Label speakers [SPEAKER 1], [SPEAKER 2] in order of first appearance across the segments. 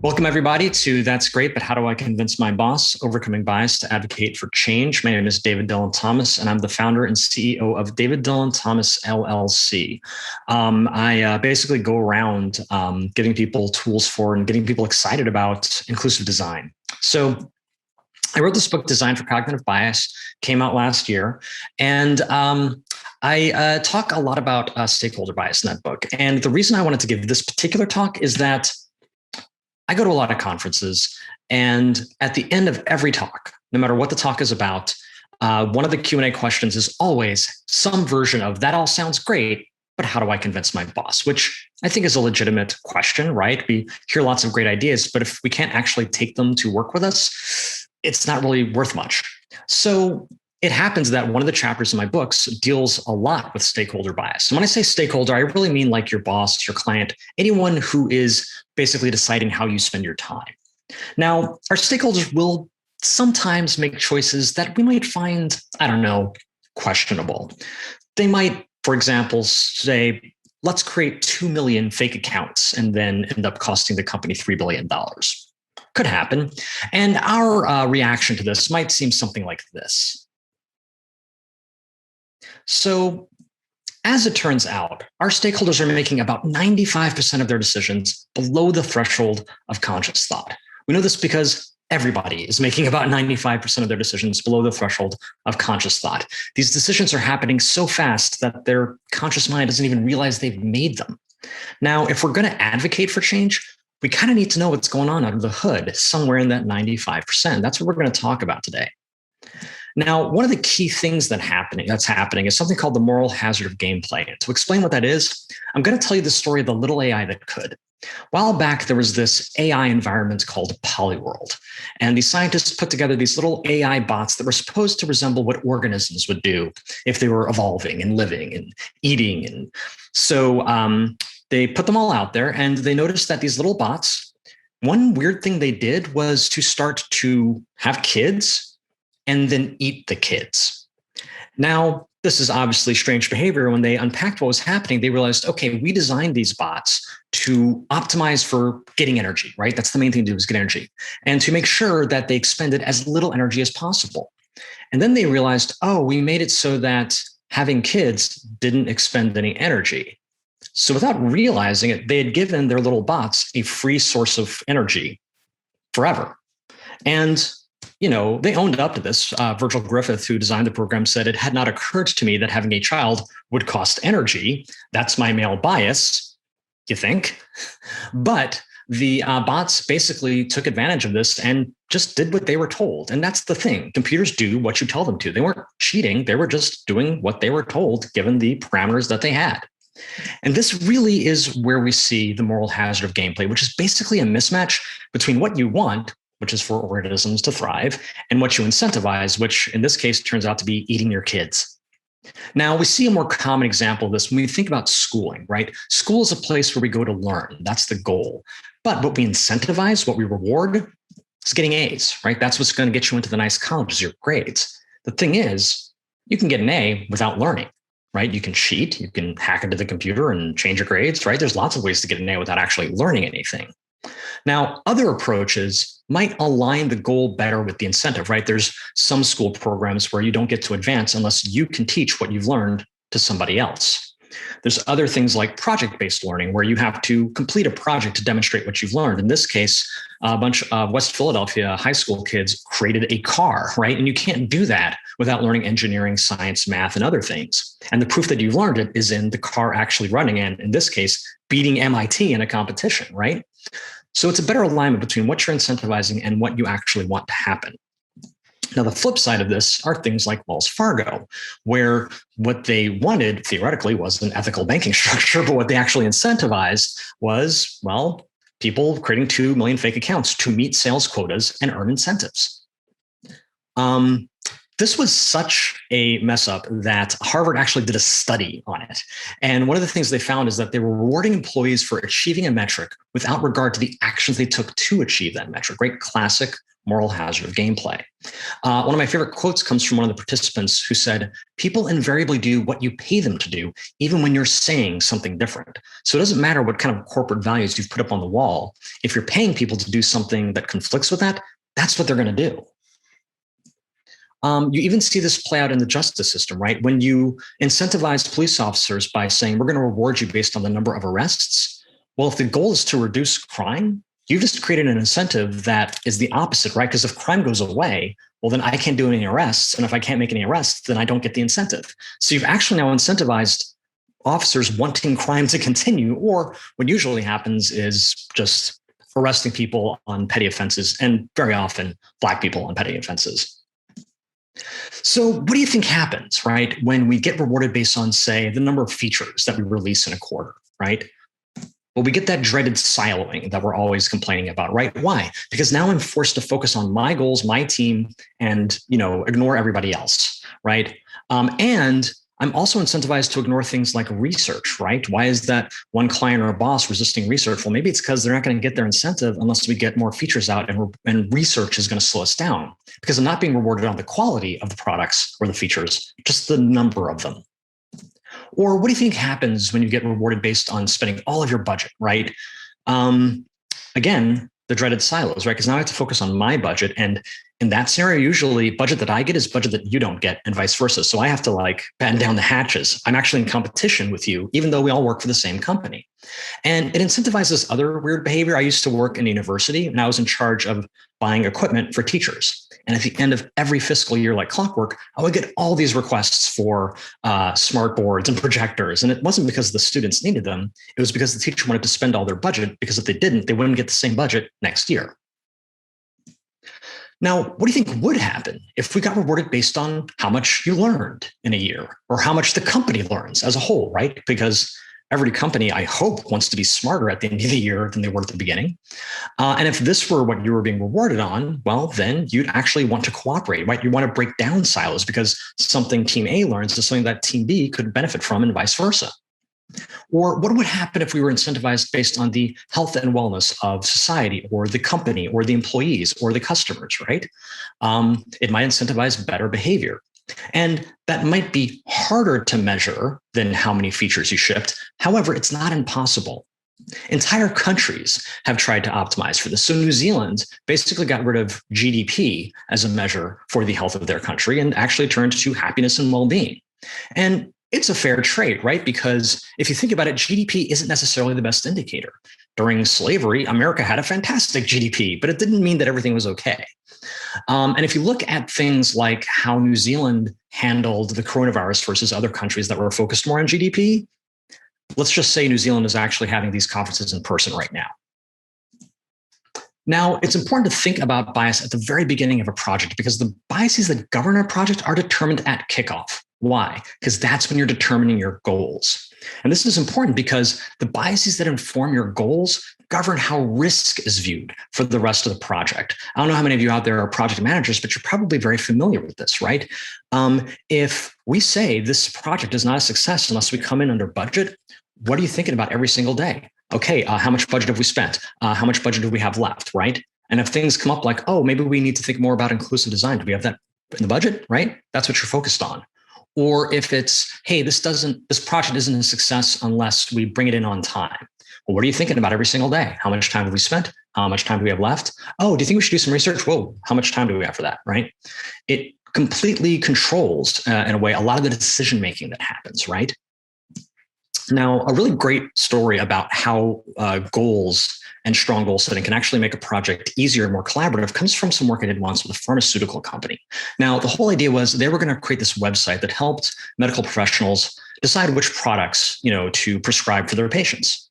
[SPEAKER 1] Welcome, everybody, to That's Great, but How Do I Convince My Boss? Overcoming Bias to Advocate for Change. My name is David Dillon Thomas, and I'm the founder and CEO of David Dillon Thomas, LLC. I basically go around giving people tools for and getting people excited about inclusive design. So I wrote this book, Design for Cognitive Bias, came out last year, and I talk a lot about stakeholder bias in that book. And the reason I wanted to give this particular talk is that I go to a lot of conferences, and at the end of every talk, no matter what the talk is about, one of the Q&A questions is always some version of that all sounds great, but how do I convince my boss? Which I think is a legitimate question, right? We hear lots of great ideas, but if we can't actually take them to work with us, it's not really worth much. So it happens that one of the chapters in my books deals a lot with stakeholder bias. And when I say stakeholder, I really mean like your boss, your client, anyone who is basically deciding how you spend your time. Now, our stakeholders will sometimes make choices that we might find, I don't know, questionable. They might, for example, say, let's create 2 million fake accounts and then end up costing the company $3 billion. Could happen. And our reaction to this might seem something like this. So as it turns out, our stakeholders are making about 95% of their decisions below the threshold of conscious thought. We know this because everybody is making about 95% of their decisions below the threshold of conscious thought. These decisions are happening so fast that their conscious mind doesn't even realize they've made them. Now, if we're going to advocate for change, we kind of need to know what's going on under the hood, somewhere in that 95%. That's what we're going to talk about today. Now, one of the key things that's happening is something called the moral hazard of gameplay. And to explain what that is, I'm going to tell you the story of the little AI that could. A while back, there was this AI environment called Polyworld. And these scientists put together these little AI bots that were supposed to resemble what organisms would do if they were evolving and living and eating. And so they put them all out there, and they noticed that these little bots, one weird thing they did was to start to have kids and then eat the kids. Now, this is obviously strange behavior. When they unpacked what was happening, they realized, okay, we designed these bots to optimize for getting energy, right? That's the main thing to do, is get energy, and to make sure that they expended as little energy as possible. And then they realized, oh, we made it so that having kids didn't expend any energy. So without realizing it, they had given their little bots a free source of energy forever. And they owned up to this. Virgil Griffith, who designed the program, said, it had not occurred to me that having a child would cost energy. That's my male bias, you think? But the bots basically took advantage of this and just did what they were told. And that's the thing. Computers do what you tell them to. They weren't cheating. They were just doing what they were told, given the parameters that they had. And this really is where we see the moral hazard of gameplay, which is basically a mismatch between what you want, which is for organisms to thrive, and what you incentivize, which in this case turns out to be eating your kids. Now, we see a more common example of this when we think about schooling, right? School is a place where we go to learn. That's the goal. But what we incentivize, what we reward, is getting A's, right? That's what's going to get you into the nice colleges, your grades. The thing is, you can get an A without learning, right? You can cheat, you can hack into the computer and change your grades, right? There's lots of ways to get an A without actually learning anything. Now, other approaches might align the goal better with the incentive, right? There's some school programs where you don't get to advance unless you can teach what you've learned to somebody else. There's other things like project-based learning, where you have to complete a project to demonstrate what you've learned. In this case, a bunch of West Philadelphia high school kids created a car, right? And you can't do that without learning engineering, science, math, and other things. And the proof that you've learned it is in the car actually running, and in this case, beating MIT in a competition, right? So it's a better alignment between what you're incentivizing and what you actually want to happen. Now, the flip side of this are things like Wells Fargo, where what they wanted theoretically was an ethical banking structure, but what they actually incentivized was, well, people creating 2 million fake accounts to meet sales quotas and earn incentives. This was such a mess up that Harvard actually did a study on it. And one of the things they found is that they were rewarding employees for achieving a metric without regard to the actions they took to achieve that metric, right? Classic moral hazard of gameplay. One of my favorite quotes comes from one of the participants who said, people invariably do what you pay them to do, even when you're saying something different. So it doesn't matter what kind of corporate values you've put up on the wall. If you're paying people to do something that conflicts with that, that's what they're going to do. You even see this play out in the justice system, right? When you incentivize police officers by saying, we're going to reward you based on the number of arrests. Well, if the goal is to reduce crime, you've just created an incentive that is the opposite, right? Because if crime goes away, well, then I can't do any arrests. And if I can't make any arrests, then I don't get the incentive. So you've actually now incentivized officers wanting crime to continue, or what usually happens is just arresting people on petty offenses, and very often Black people on petty offenses. So what do you think happens, right, when we get rewarded based on, say, the number of features that we release in a quarter, right? Well, we get that dreaded siloing that we're always complaining about, right? Why? Because now I'm forced to focus on my goals, my team, and ignore everybody else, right? And I'm also incentivized to ignore things like research, right? Why is that one client or a boss resisting research? Well, maybe it's because they're not going to get their incentive unless we get more features out, and research is going to slow us down because I'm not being rewarded on the quality of the products or the features, just the number of them. Or what do you think happens when you get rewarded based on spending all of your budget, right? Again, the dreaded silos, right? Because now I have to focus on my budget. And in that scenario, usually budget that I get is budget that you don't get, and vice versa. So I have to batten down the hatches. I'm actually in competition with you, even though we all work for the same company. And it incentivizes other weird behavior. I used to work in a university, and I was in charge of buying equipment for teachers. And at the end of every fiscal year, like clockwork, I would get all these requests for smart boards and projectors. And it wasn't because the students needed them. It was because the teacher wanted to spend all their budget, because if they didn't, they wouldn't get the same budget next year. Now, what do you think would happen if we got rewarded based on how much you learned in a year, or how much the company learns as a whole, right? Because every company, I hope, wants to be smarter at the end of the year than they were at the beginning. And if this were what you were being rewarded on, well, then you'd actually want to cooperate, right? You want to break down silos, because something team A learns is something that team B could benefit from, and vice versa. Or what would happen if we were incentivized based on the health and wellness of society, or the company, or the employees, or the customers, right? It might incentivize better behavior. And that might be harder to measure than how many features you shipped. However, it's not impossible. Entire countries have tried to optimize for this. So New Zealand basically got rid of GDP as a measure for the health of their country, and actually turned to happiness and well-being. And it's a fair trade, right? Because if you think about it, GDP isn't necessarily the best indicator. During slavery, America had a fantastic GDP, but it didn't mean that everything was okay. And if you look at things like how New Zealand handled the coronavirus versus other countries that were focused more on GDP, let's just say New Zealand is actually having these conferences in person right now. Now, it's important to think about bias at the very beginning of a project, because the biases that govern a project are determined at kickoff. Why? Because that's when you're determining your goals. And this is important because the biases that inform your goals govern how risk is viewed for the rest of the project. I don't know how many of you out there are project managers, but you're probably very familiar with this, right? If we say this project is not a success unless we come in under budget, what are you thinking about every single day? Okay, how much budget have we spent? How much budget do we have left, right? And if things come up like, oh, maybe we need to think more about inclusive design, do we have that in the budget, right? That's what you're focused on. Or if it's, hey, this project isn't a success unless we bring it in on time. Well, what are you thinking about every single day? How much time have we spent? How much time do we have left? Oh, do you think we should do some research? Whoa, how much time do we have for that, right? It completely controls, in a way, a lot of the decision-making that happens, right? Now, a really great story about how goals and strong goal setting can actually make a project easier and more collaborative comes from some work I did once with a pharmaceutical company. Now, the whole idea was they were going to create this website that helped medical professionals decide which products, to prescribe for their patients.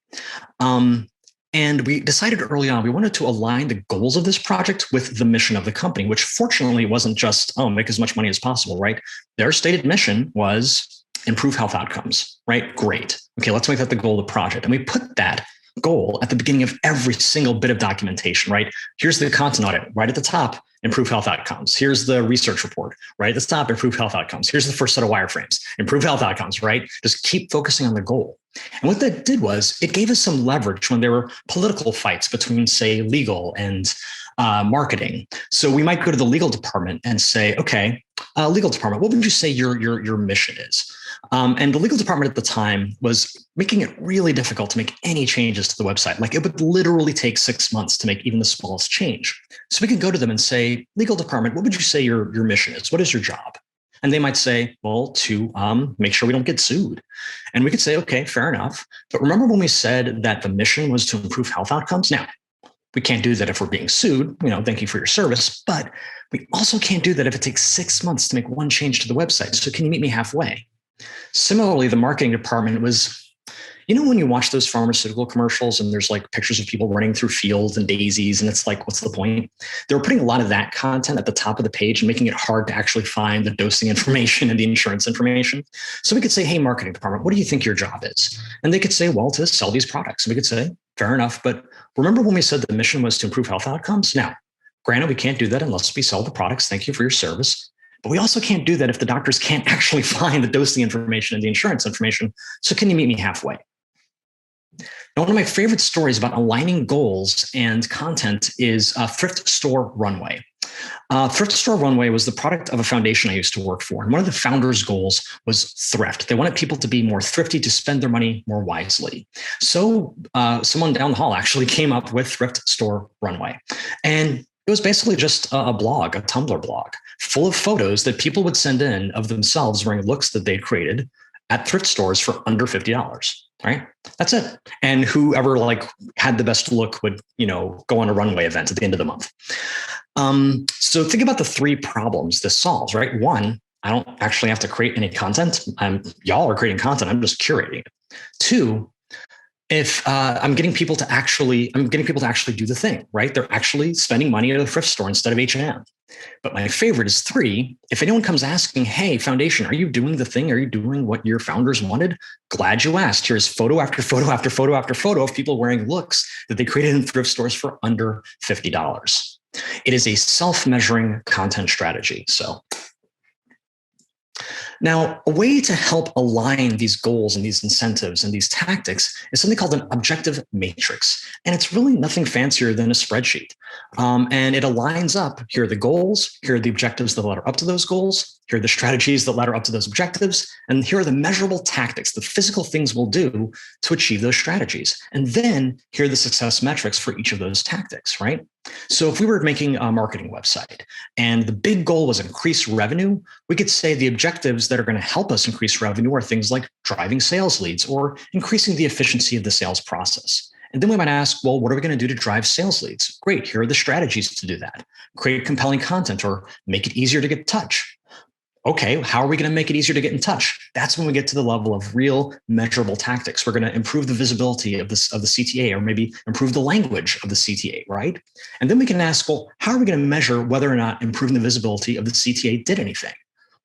[SPEAKER 1] And we decided early on, we wanted to align the goals of this project with the mission of the company, which fortunately wasn't just, make as much money as possible, right? Their stated mission was improve health outcomes, right? Great. Okay, let's make that the goal of the project. And we put that goal at the beginning of every single bit of documentation, right? Here's the content audit, right at the top, improve health outcomes. Here's the research report, right at the top, improve health outcomes. Here's the first set of wireframes, improve health outcomes, right? Just keep focusing on the goal. And what that did was it gave us some leverage when there were political fights between, say, legal and marketing. So we might go to the legal department and say, okay, legal department, what would you say your mission is? And the legal department at the time was making it really difficult to make any changes to the website. Like it would literally take 6 months to make even the smallest change. So we could go to them and say, legal department, what would you say your mission is? What is your job? And they might say, well, to make sure we don't get sued. And we could say, okay, fair enough. But remember when we said that the mission was to improve health outcomes? Now, we can't do that if we're being sued, thank you for your service, but we also can't do that if it takes 6 months to make one change to the website. So can you meet me halfway? Similarly, the marketing department was, when you watch those pharmaceutical commercials and there's like pictures of people running through fields and daisies, and it's like, what's the point? They were putting a lot of that content at the top of the page and making it hard to actually find the dosing information and the insurance information. So we could say, hey, marketing department, what do you think your job is? And they could say, well, to sell these products. And we could say, fair enough. But remember when we said the mission was to improve health outcomes? Now, granted, we can't do that unless we sell the products. Thank you for your service. But we also can't do that if the doctors can't actually find the dosing information and the insurance information. So can you meet me halfway? Now, one of my favorite stories about aligning goals and content is Thrift Store Runway. Thrift Store Runway was the product of a foundation I used to work for. And one of the founders' goals was thrift. They wanted people to be more thrifty, to spend their money more wisely. So someone down the hall actually came up with Thrift Store Runway. And it was basically just a blog, a Tumblr blog, full of photos that people would send in of themselves wearing looks that they'd created at thrift stores for under $50. Right? That's it. And whoever had the best look would, go on a runway event at the end of the month. So think about the 3 problems this solves, right? 1, I don't actually have to create any content. Y'all are creating content. I'm just curating it. 2, if I'm getting people to actually do the thing, right? They're actually spending money at a thrift store instead of H&M. But my favorite is 3. If anyone comes asking, hey, foundation, are you doing the thing? Are you doing what your founders wanted? Glad you asked. Here's photo after photo after photo after photo of people wearing looks that they created in thrift stores for under $50. It is a self-measuring content strategy. So now, a way to help align these goals and these incentives and these tactics is something called an objective matrix. And it's really nothing fancier than a spreadsheet. And it aligns up, here are the goals, here are the objectives that ladder up to those goals, here are the strategies that ladder up to those objectives, and here are the measurable tactics, the physical things we'll do to achieve those strategies. And then here are the success metrics for each of those tactics, right? So if we were making a marketing website and the big goal was increase revenue, we could say the objectives that are going to help us increase revenue are things like driving sales leads or increasing the efficiency of the sales process. And then we might ask, well, what are we going to do to drive sales leads? Great. Here are the strategies to do that. Create compelling content or make it easier to get in touch. Okay, how are we going to make it easier to get in touch? That's when we get to the level of real measurable tactics. We're going to improve the visibility of the CTA, or maybe improve the language of the CTA, right? And then we can ask, well, how are we going to measure whether or not improving the visibility of the CTA did anything?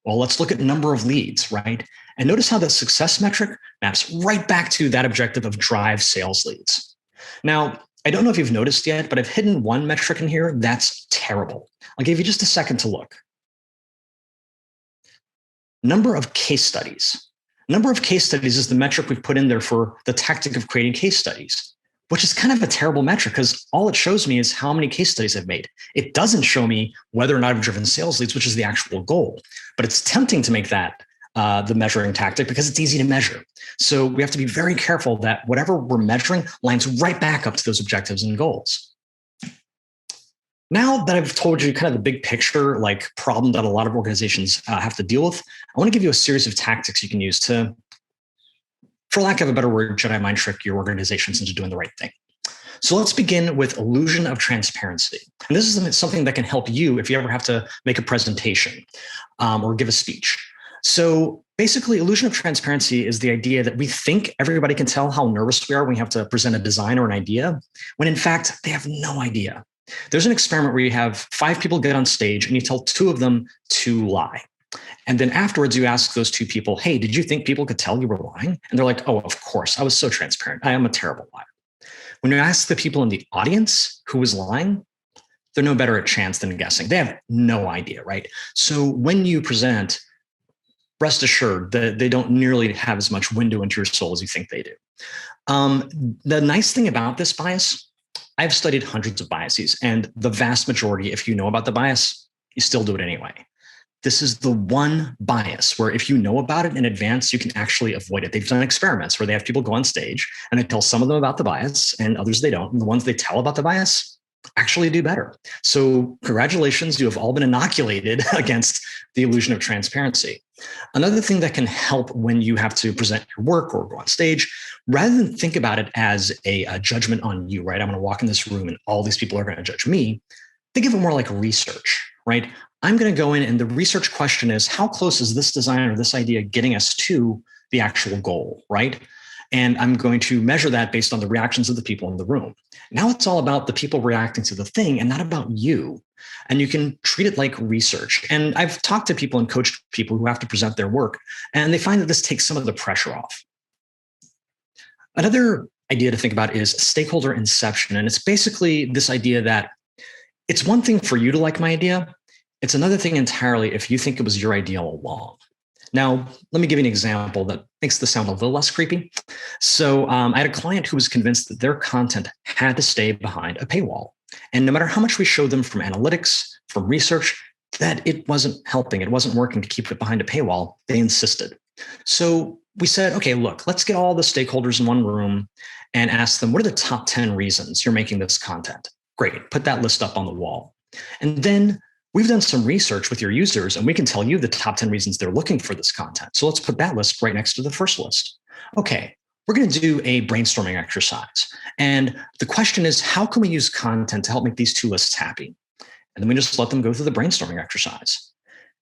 [SPEAKER 1] Well, let's look at number of leads, right? And notice how the success metric maps right back to that objective of drive sales leads. Now, I don't know if you've noticed yet, but I've hidden one metric in here that's terrible. I'll give you just a second to look. Number of case studies. Number of case studies is the metric we've put in there for the tactic of creating case studies, which is kind of a terrible metric because all it shows me is how many case studies I've made. It doesn't show me whether or not I've driven sales leads, which is the actual goal. But it's tempting to make that the measuring tactic because it's easy to measure. So we have to be very careful that whatever we're measuring lines right back up to those objectives and goals. Now that I've told you kind of the big picture, problem that a lot of organizations have to deal with, I want to give you a series of tactics you can use to, for lack of a better word, Jedi mind trick your organizations into doing the right thing. So let's begin with illusion of transparency. And this is something that can help you if you ever have to make a presentation or give a speech. So basically, illusion of transparency is the idea that we think everybody can tell how nervous we are when we have to present a design or an idea, when in fact, they have no idea. There's an experiment where you have 5 people get on stage and you tell 2 of them to lie. And then afterwards you ask those 2 people, hey, did you think people could tell you were lying? And they're like, oh, of course, I was so transparent. I am a terrible liar. When you ask the people in the audience who was lying, they're no better at chance than guessing. They have no idea, right? So when you present, rest assured that they don't nearly have as much window into your soul as you think they do. The nice thing about this bias I've studied hundreds of biases, and the vast majority, if you know about the bias, you still do it anyway. This is the one bias where if you know about it in advance, you can actually avoid it. They've done experiments where they have people go on stage and they tell some of them about the bias and others they don't. And the ones they tell about the bias actually do better. So congratulations, you have all been inoculated against the illusion of transparency. Another thing that can help when you have to present your work or go on stage, rather than think about it as a judgment on you, right? I'm going to walk in this room and all these people are going to judge me. Think of it more like research, right? I'm going to go in and the research question is, how close is this design or this idea getting us to the actual goal, right? And I'm going to measure that based on the reactions of the people in the room. Now it's all about the people reacting to the thing and not about you. And you can treat it like research. And I've talked to people and coached people who have to present their work, and they find that this takes some of the pressure off. Another idea to think about is stakeholder inception. And it's basically this idea that it's one thing for you to like my idea. It's another thing entirely if you think it was your idea all along. Now, let me give you an example that makes this sound a little less creepy. So I had a client who was convinced that their content had to stay behind a paywall. And no matter how much we showed them from analytics, from research, that it wasn't helping, it wasn't working to keep it behind a paywall, they insisted. So we said, okay, look, let's get all the stakeholders in one room and ask them, what are the top 10 reasons you're making this content? Great, put that list up on the wall. And then we've done some research with your users and we can tell you the top 10 reasons they're looking for this content. So let's put that list right next to the first list. Okay, we're going to do a brainstorming exercise. And the question is, how can we use content to help make these two lists happy? And then we just let them go through the brainstorming exercise.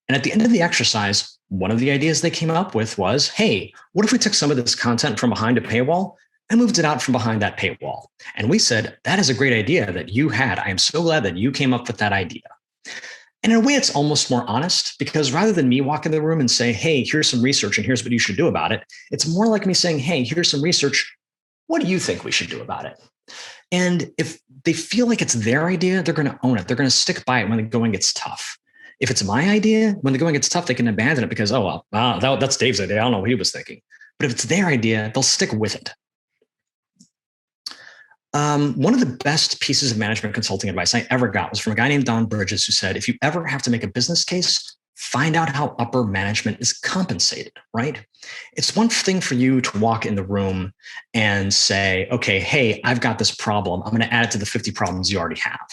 [SPEAKER 1] And at the end of the exercise, one of the ideas they came up with was, hey, what if we took some of this content from behind a paywall and moved it out from behind that paywall? And we said, that is a great idea that you had. I am so glad that you came up with that idea. And in a way, it's almost more honest because rather than me walk in the room and say, hey, here's some research and here's what you should do about it, it's more like me saying, hey, here's some research. What do you think we should do about it? And if they feel like it's their idea, they're going to own it. They're going to stick by it when the going gets tough. If it's my idea, when the going gets tough, they can abandon it because, oh, well, that's Dave's idea. I don't know what he was thinking. But if it's their idea, they'll stick with it. One of the best pieces of management consulting advice I ever got was from a guy named Don Bridges, who said, if you ever have to make a business case, find out how upper management is compensated, right? It's one thing for you to walk in the room and say, okay, hey, I've got this problem. I'm going to add it to the 50 problems you already have.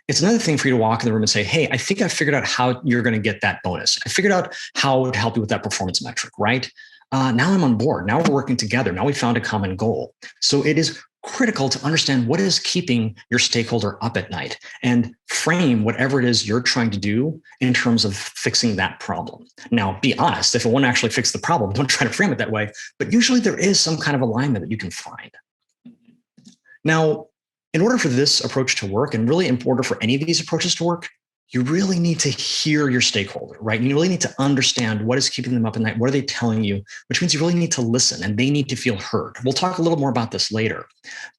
[SPEAKER 1] It's another thing for you to walk in the room and say, hey, I think I figured out how you're going to get that bonus. I figured out how to help you with that performance metric, right? Now I'm on board. Now we're working together. Now we found a common goal. So it is critical to understand what is keeping your stakeholder up at night and frame whatever it is you're trying to do in terms of fixing that problem. Now, be honest, if it won't actually fix the problem, don't try to frame it that way, but usually there is some kind of alignment that you can find. Now, in order for this approach to work, and really in order for any of these approaches to work, you really need to hear your stakeholder, right? You really need to understand what is keeping them up at night. What are they telling you? Which means you really need to listen and they need to feel heard. We'll talk a little more about this later.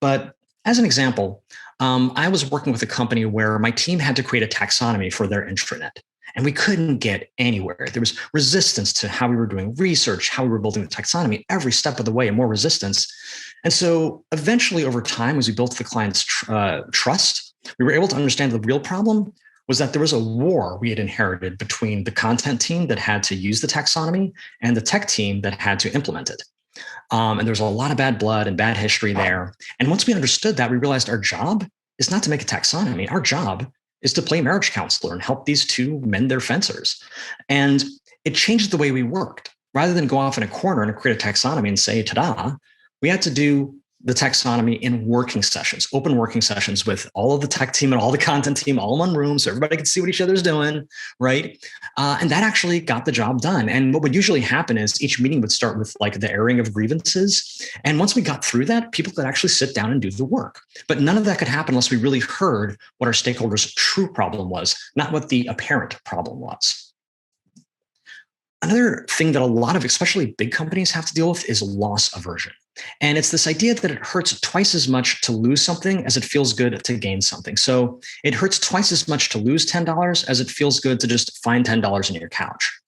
[SPEAKER 1] But as an example, I was working with a company where my team had to create a taxonomy for their intranet. And we couldn't get anywhere. There was resistance to how we were doing research, how we were building the taxonomy, every step of the way, and more resistance. And so eventually over time, as we built the client's trust, we were able to understand the real problem was that there was a war we had inherited between the content team that had to use the taxonomy and the tech team that had to implement it. And there's a lot of bad blood and bad history there. And once we understood that, we realized our job is not to make a taxonomy. Our job is to play marriage counselor and help these two mend their fences. And it changed the way we worked. Rather than go off in a corner and create a taxonomy and say, ta-da, we had to do the taxonomy in working sessions, open working sessions with all of the tech team and all the content team all in one room so everybody could see what each other's doing, right? And that actually got the job done. And what would usually happen is each meeting would start with like the airing of grievances. And once we got through that, people could actually sit down and do the work. But none of that could happen unless we really heard what our stakeholders' true problem was, not what the apparent problem was. Another thing that a lot of, especially big companies, have to deal with is loss aversion. And it's this idea that it hurts twice as much to lose something as it feels good to gain something. So it hurts twice as much to lose $10 as it feels good to just find $10 in your couch.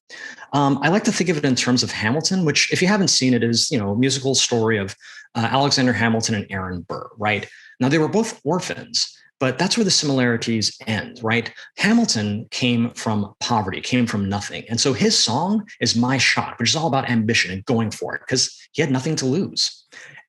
[SPEAKER 1] I like to think of it in terms of Hamilton, which, if you haven't seen it, is a musical story of Alexander Hamilton and Aaron Burr, right? Now, they were both orphans, but that's where the similarities end, right? Hamilton came from poverty, came from nothing. And so his song is My Shot, which is all about ambition and going for it because he had nothing to lose.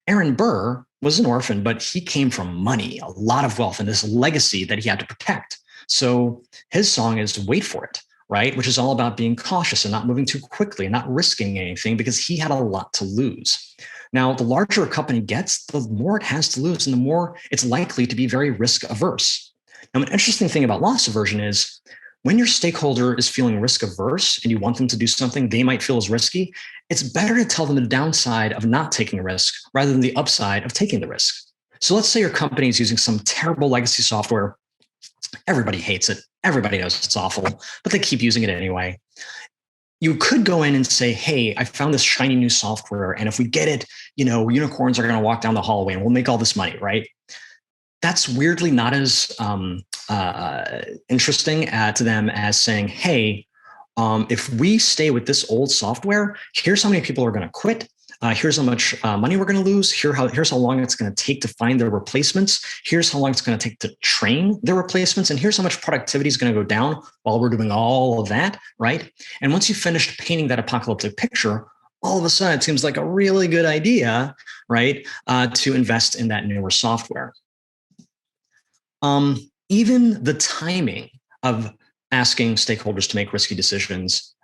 [SPEAKER 1] Aaron Burr was an orphan, but he came from money, a lot of wealth, and this legacy that he had to protect. So his song is Wait for It, right? Which is all about being cautious and not moving too quickly and not risking anything because he had a lot to lose. Now, the larger a company gets, the more it has to lose and the more it's likely to be very risk averse. Now, an interesting thing about loss aversion is when your stakeholder is feeling risk averse and you want them to do something they might feel is risky, it's better to tell them the downside of not taking a risk rather than the upside of taking the risk. So let's say your company is using some terrible legacy software. Everybody hates it. Everybody knows it's awful, but they keep using it anyway. You could go in and say, hey, I found this shiny new software, and if we get it, unicorns are going to walk down the hallway and we'll make all this money, right? That's weirdly not as interesting to them as saying, hey, if we stay with this old software, here's how many people are going to quit. Here's how much money we're going to lose. Here's how long it's going to take to find their replacements. Here's how long it's going to take to train their replacements. And here's how much productivity is going to go down while we're doing all of that, right? And once you've finished painting that apocalyptic picture, all of a sudden it seems like a really good idea, right, to invest in that newer software. Even the timing of asking stakeholders to make risky decisions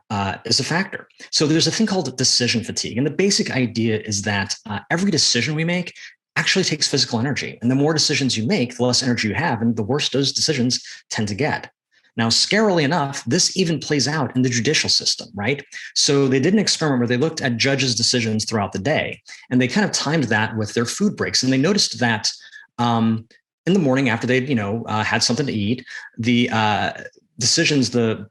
[SPEAKER 1] is a factor. So there's a thing called decision fatigue. And the basic idea is that every decision we make actually takes physical energy. And the more decisions you make, the less energy you have, and the worse those decisions tend to get. Now, scarily enough, this even plays out in the judicial system, right? So they did an experiment where they looked at judges' decisions throughout the day, and they kind of timed that with their food breaks. And they noticed that in the morning after they'd, had something to eat, the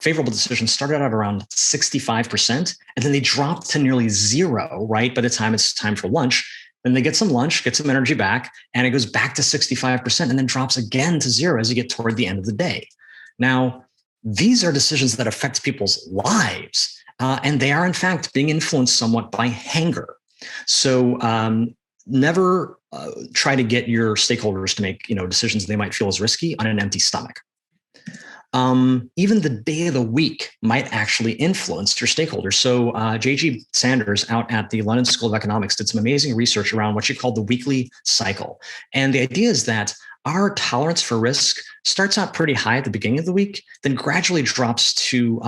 [SPEAKER 1] favorable decisions started out around 65%, and then they dropped to nearly zero, right? By the time it's time for lunch, then they get some lunch, get some energy back, and it goes back to 65% and then drops again to zero as you get toward the end of the day. Now, these are decisions that affect people's lives, and they are in fact being influenced somewhat by hanger. So never try to get your stakeholders to make decisions they might feel is risky on an empty stomach. Even the day of the week might actually influence your stakeholders. So J.G. Sanders out at the London School of Economics did some amazing research around what she called the weekly cycle. And the idea is that our tolerance for risk starts out pretty high at the beginning of the week, then gradually drops to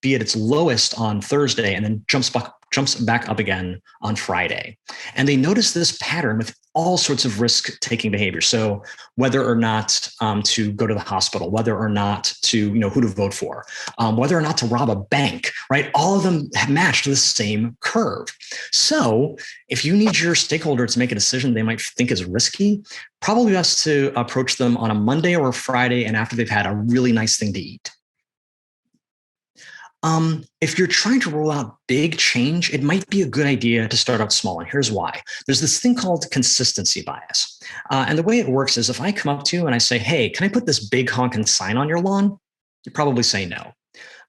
[SPEAKER 1] be at its lowest on Thursday, and then jumps back up again on Friday. And they notice this pattern with all sorts of risk-taking behavior. So whether or not to go to the hospital, whether or not to, who to vote for, whether or not to rob a bank, right? All of them have matched the same curve. So if you need your stakeholder to make a decision they might think is risky, probably best to approach them on a Monday or a Friday and after they've had a really nice thing to eat. If you're trying to roll out big change, it might be a good idea to start out small. And here's why. There's this thing called consistency bias. And the way it works is if I come up to you and I say, hey, can I put this big honking sign on your lawn? You probably say no.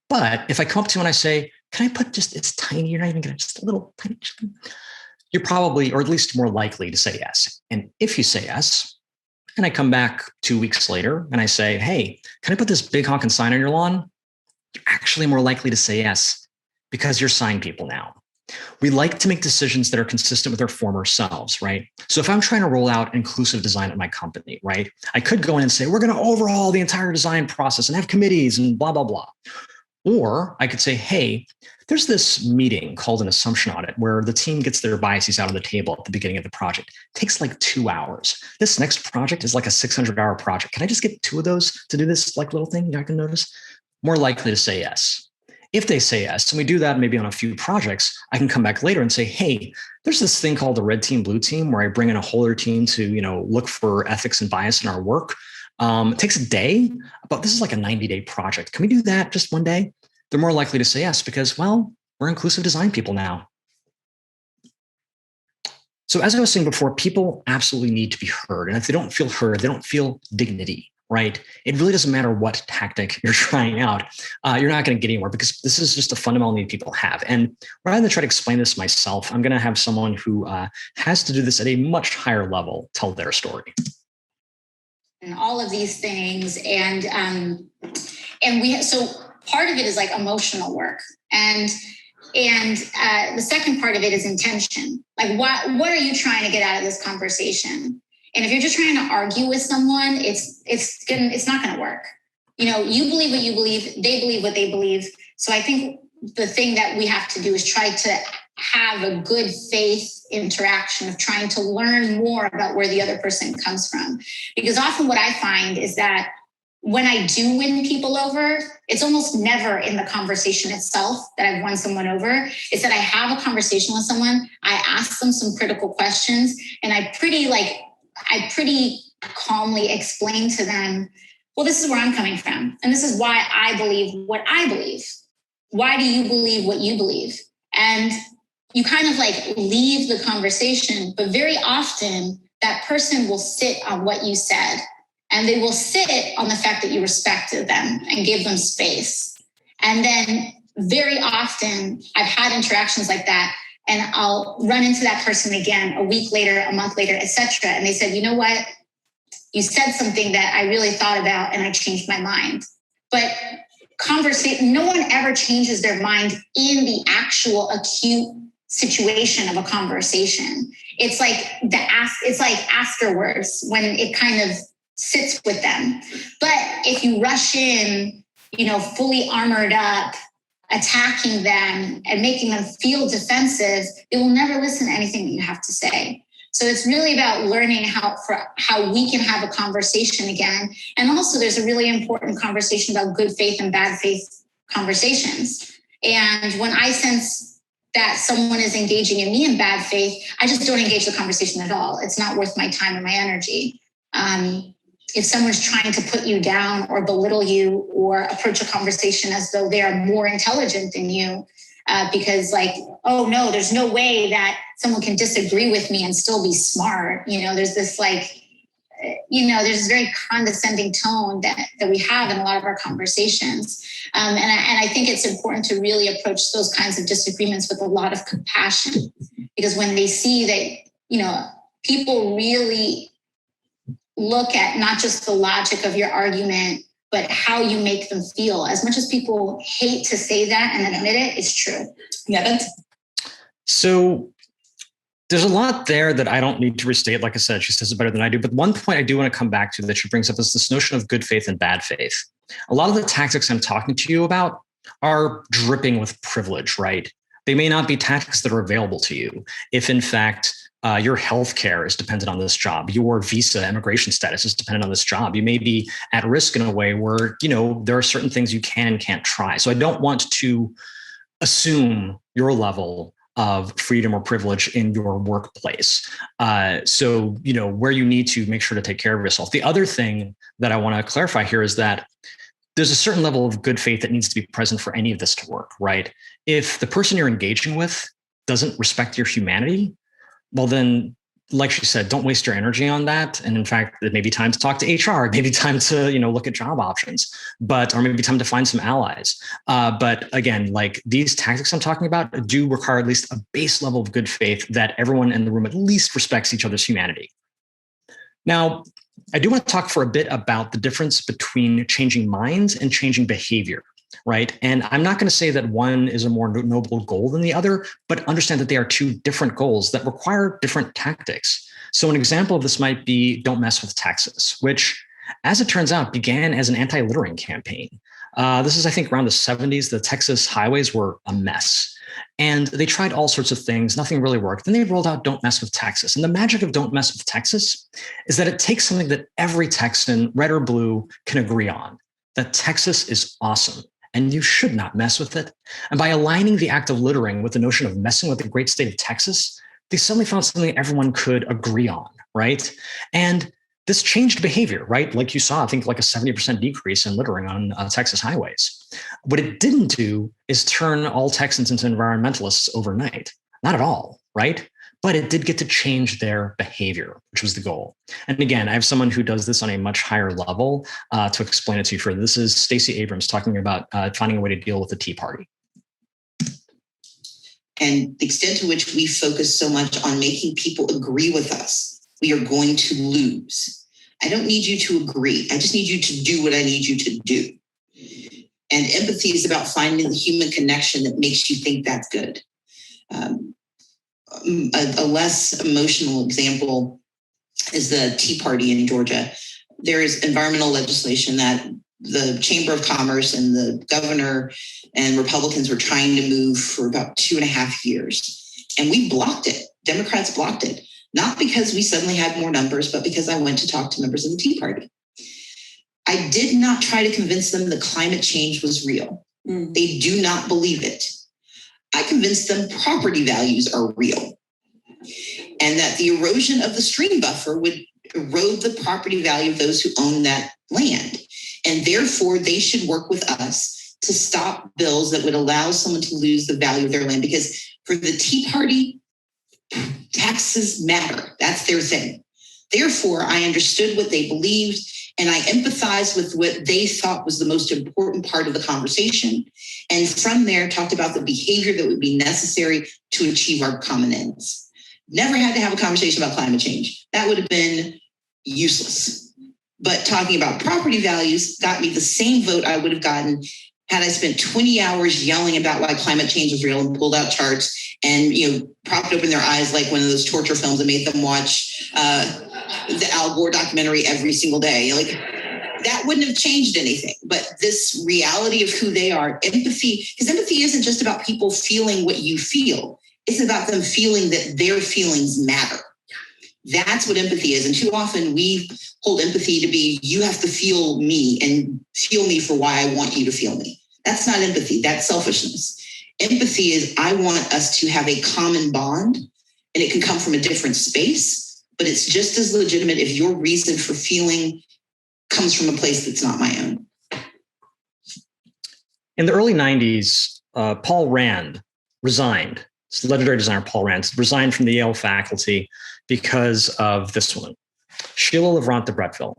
[SPEAKER 1] But if I come up to you and I say, can I put it's tiny, you're not even going to, just a little tiny, you're probably, or at least more likely to say yes. And if you say yes, and I come back 2 weeks later and I say, hey, can I put this big honking sign on your lawn? You're actually more likely to say yes because you're sign people now. We like to make decisions that are consistent with our former selves, right? So if I'm trying to roll out inclusive design at my company, right, I could go in and say, we're going to overhaul the entire design process and have committees and blah, blah, blah. Or I could say, hey, there's this meeting called an assumption audit where the team gets their biases out on the table at the beginning of the project. It takes like 2 hours. This next project is like a 600-hour project. Can I just get 2 of those to do this like little thing I can notice? More likely to say yes. If they say yes, and we do that maybe on a few projects, I can come back later and say, hey, there's this thing called the red team, blue team, where I bring in a whole other team to, look for ethics and bias in our work. It takes a day, but this is like a 90-day project. Can we do that just one day? They're more likely to say yes because, well, we're inclusive design people now. So as I was saying before, people absolutely need to be heard. And if they don't feel heard, they don't feel dignity, right? It really doesn't matter what tactic you're trying out. You're not going to get anywhere because this is just a fundamental need people have. And rather than try to explain this myself, I'm going to have someone who has to do this at a much higher level tell their story.
[SPEAKER 2] And all of these things, and so part of it is like emotional work, and the second part of it is intention. Like, what are you trying to get out of this conversation? And if you're just trying to argue with someone, it's not going to work. You believe what you believe, they believe what they believe. So I think the thing that we have to do is try to have a good faith interaction of trying to learn more about where the other person comes from. Because often what I find is that when I do win people over, it's almost never in the conversation itself that I've won someone over. It's that I have a conversation with someone, I ask them some critical questions, and I pretty calmly explain to them, well, this is where I'm coming from. And this is why I believe what I believe. Why do you believe what you believe? And you kind of like leave the conversation, but very often that person will sit on what you said, and they will sit on the fact that you respected them and gave them space. And then very often I've had interactions like that, and I'll run into that person again a week later, a month later, etc. And they said, you know what? You said something that I really thought about and I changed my mind. But no one ever changes their mind in the actual acute situation of a conversation. It's like afterwards when it kind of sits with them. But if you rush in, fully armored up, attacking them and making them feel defensive, they will never listen to anything that you have to say. So it's really about learning how we can have a conversation again. And also there's a really important conversation about good faith and bad faith conversations. And when I sense that someone is engaging in me in bad faith, I just don't engage the conversation at all. It's not worth my time or my energy. If someone's trying to put you down or belittle you or approach a conversation as though they are more intelligent than you, because oh no, there's no way that someone can disagree with me and still be smart. There's this there's this very condescending tone that we have in a lot of our conversations. And I think it's important to really approach those kinds of disagreements with a lot of compassion, because when they see that, people really look at not just the logic of your argument, but how you make them feel. As much as people hate to say that and admit it, it's true.
[SPEAKER 3] Yeah.
[SPEAKER 1] So there's a lot there that I don't need to restate. Like I said, she says it better than I do. But one point I do want to come back to that she brings up is this notion of good faith and bad faith. A lot of the tactics I'm talking to you about are dripping with privilege, right? They may not be tactics that are available to you. If in fact, your healthcare is dependent on this job, your visa immigration status is dependent on this job, you may be at risk in a way where, there are certain things you can and can't try. So I don't want to assume your level of freedom or privilege in your workplace. So, where you need to make sure to take care of yourself. The other thing that I want to clarify here is that there's a certain level of good faith that needs to be present for any of this to work, right? If the person you're engaging with doesn't respect your humanity, well, then, like she said, don't waste your energy on that. And in fact, it may be time to talk to HR. It may be time to, look at job options, or maybe time to find some allies. But again, like these tactics I'm talking about do require at least a base level of good faith that everyone in the room at least respects each other's humanity. Now, I do want to talk for a bit about the difference between changing minds and changing behavior. Right. And I'm not going to say that one is a more noble goal than the other, but understand that they are two different goals that require different tactics. So an example of this might be don't mess with Texas, which, as it turns out, began as an anti-littering campaign. This is, I think, around the 70s. The Texas highways were a mess. And they tried all sorts of things. Nothing really worked. Then they rolled out Don't Mess with Texas. And the magic of Don't Mess with Texas is that it takes something that every Texan, red or blue, can agree on, that Texas is awesome. And you should not mess with it. And by aligning the act of littering with the notion of messing with the great state of Texas, they suddenly found something everyone could agree on, right? And this changed behavior, right? Like you saw, I think like a 70% decrease in littering on Texas highways. What it didn't do is turn all Texans into environmentalists overnight. Not at all, right? but it did get to change their behavior, which was the goal. And again, I have someone who does this on a much higher level to explain it to you further. This is Stacey Abrams talking about finding a way to deal with the Tea Party.
[SPEAKER 3] And the extent to which we focus so much on making people agree with us, we are going to lose. I don't need you to agree. I just need you to do what I need you to do. And empathy is about finding the human connection that makes you think that's good. A less emotional example is the Tea Party in Georgia. There is environmental legislation that the Chamber of Commerce and the governor and Republicans were trying to move for about 2.5 years. And we blocked it. Democrats blocked it. Not because we suddenly had more numbers, but because I went to talk to members of the Tea Party. I did not try to convince them that climate change was real. They do not believe it. I convinced them property values are real and that the erosion of the stream buffer would erode the property value of those who own that land. And therefore, they should work with us to stop bills that would allow someone to lose the value of their land. Because for the Tea Party, taxes matter. That's their thing. Therefore, I understood what they believed and I empathized with what they thought was the most important part of the conversation. And from there, talked about the behavior that would be necessary to achieve our common ends. Never had to have a conversation about climate change. That would have been useless. But talking about property values got me the same vote I would have gotten had I spent 20 hours yelling about why climate change was real and pulled out charts and, propped open their eyes like one of those torture films that made them watch the Al Gore documentary every single day. Like, that wouldn't have changed anything. But this reality of who they are, empathy, because empathy isn't just about people feeling what you feel. It's about them feeling that their feelings matter. That's what empathy is. And too often we hold empathy to be, you have to feel me and feel me for why I want you to feel me. That's not empathy. That's selfishness. Empathy is, I want us to have a common bond, and it can come from a different space, but it's just as legitimate if your reason for feeling comes from a place that's not my own.
[SPEAKER 1] In the early 90s, Paul Rand resigned. It's legendary designer Paul Rand resigned from the Yale faculty because of this woman, Sheila Levrant de Bretteville.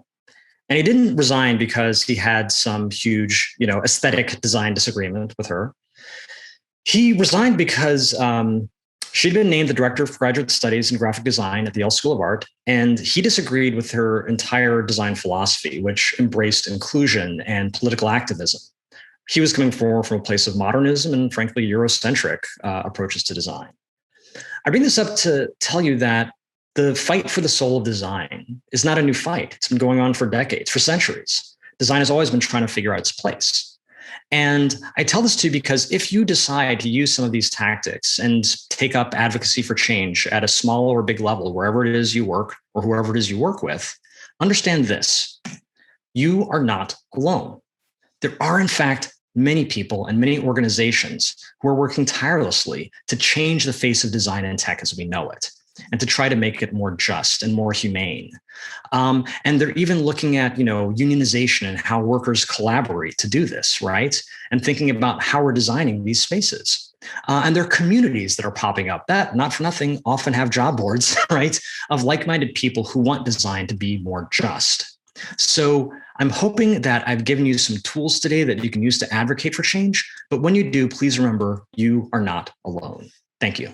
[SPEAKER 1] And he didn't resign because he had some huge, aesthetic design disagreement with her. He resigned because she'd been named the director of graduate studies in graphic design at the Yale School of Art, and he disagreed with her entire design philosophy, which embraced inclusion and political activism. He was coming from a place of modernism and, frankly, Eurocentric approaches to design. I bring this up to tell you that the fight for the soul of design is not a new fight. It's been going on for decades, for centuries. Design has always been trying to figure out its place. And I tell this to you because if you decide to use some of these tactics and take up advocacy for change at a small or big level, wherever it is you work or whoever it is you work with, understand this: you are not alone. There are, in fact, many people and many organizations who are working tirelessly to change the face of design and tech as we know it, and to try to make it more just and more humane. And they're even looking at, unionization and how workers collaborate to do this, right? And thinking about how we're designing these spaces. And there are communities that are popping up that, not for nothing, often have job boards, right, of like-minded people who want design to be more just. So I'm hoping that I've given you some tools today that you can use to advocate for change. But when you do, please remember, you are not alone. Thank you.